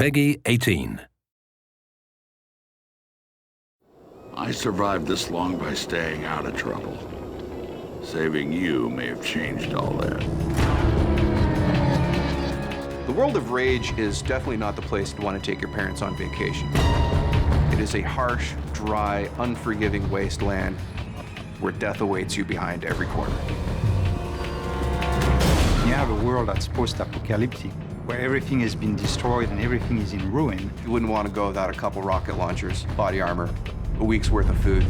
Peggy 18. I survived this long by staying out of trouble. Saving you may have changed all that. The world of Rage is definitely not the place to want to take your parents on vacation. It is a harsh, dry, unforgiving wasteland where death awaits you behind every corner. You have a world that's post-apocalyptic, where everything has been destroyed and everything is in ruin. You wouldn't want to go without a couple rocket launchers, body armor, a week's worth of food.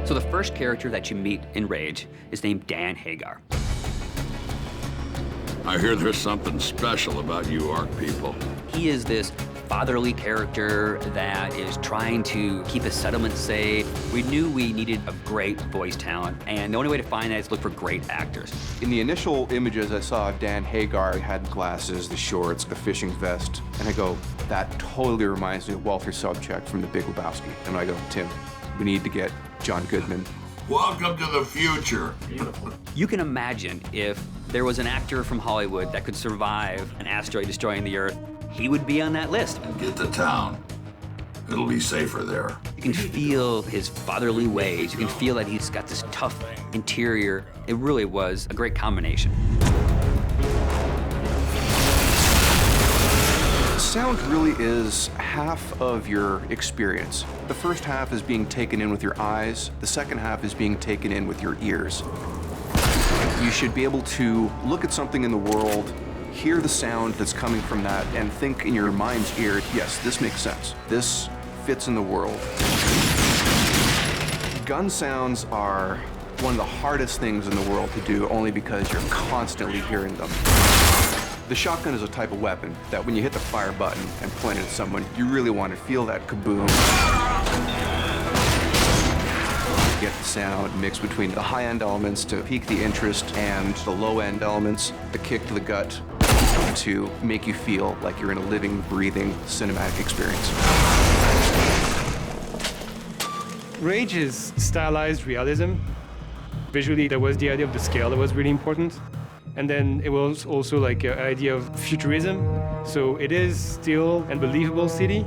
So the first character that you meet in Rage is named Dan Hagar. I hear there's something special about you Ark people. He is this fatherly character that is trying to keep the settlement safe. We knew we needed a great voice talent, and the only way to find that is look for great actors. In the initial images I saw of Dan Hagar, he had glasses, the shorts, the fishing vest, and I go, that totally reminds me of Walter Sobchak from The Big Lebowski. And I go, Tim, we need to get John Goodman. Welcome to the future. You can imagine if there was an actor from Hollywood that could survive an asteroid destroying the Earth, he would be on that list. Get to town. It'll be safer there. You can feel his fatherly ways. You can feel that he's got this tough interior. It really was a great combination. Sound really is half of your experience. The first half is being taken in with your eyes. The second half is being taken in with your ears. You should be able to look at something in the world, hear the sound that's coming from that, and think in your mind's ear, yes, this makes sense. This fits in the world. Gun sounds are one of the hardest things in the world to do, only because you're constantly hearing them. The shotgun is a type of weapon that when you hit the fire button and point it at someone, you really want to feel that kaboom. Get the sound mixed between the high-end elements to pique the interest and the low-end elements, the kick to the gut, to make you feel like you're in a living, breathing, cinematic experience. Rage is stylized realism. Visually, there was the idea of the scale that was really important. And then it was also like an idea of futurism. So it is still a believable city.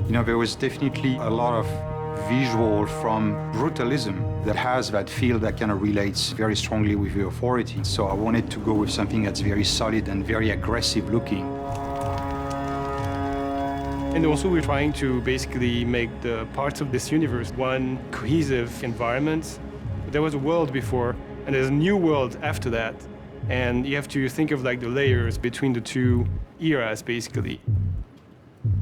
You know, there was definitely a lot of visual from brutalism that has that feel that kind of relates very strongly with the authority. So I wanted to go with something that's very solid and very aggressive looking. And also we're trying to basically make the parts of this universe one cohesive environment. There was a world before, and there's a new world after that. And you have to think of like the layers between the two eras, basically.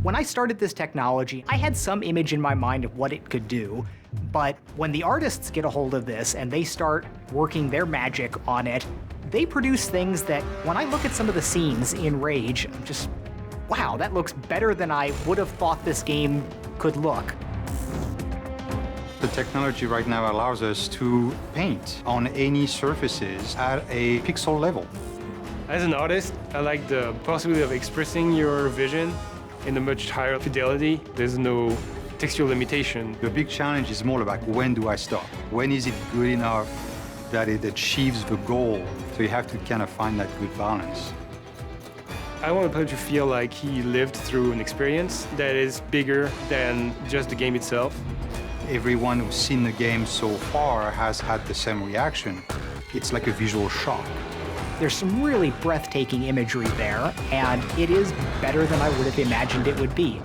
When I started this technology, I had some image in my mind of what it could do, but when the artists get a hold of this and they start working their magic on it, they produce things that, when I look at some of the scenes in Rage, I'm just, wow, that looks better than I would have thought this game could look. The technology right now allows us to paint on any surfaces at a pixel level. As an artist, I like the possibility of expressing your vision in a much higher fidelity. There's no textual limitation. The big challenge is more about when do I stop? When is it good enough that it achieves the goal? So you have to kind of find that good balance. I want the player to feel like he lived through an experience that is bigger than just the game itself. Everyone who's seen the game so far has had the same reaction. It's like a visual shock. There's some really breathtaking imagery there, and it is better than I would have imagined it would be.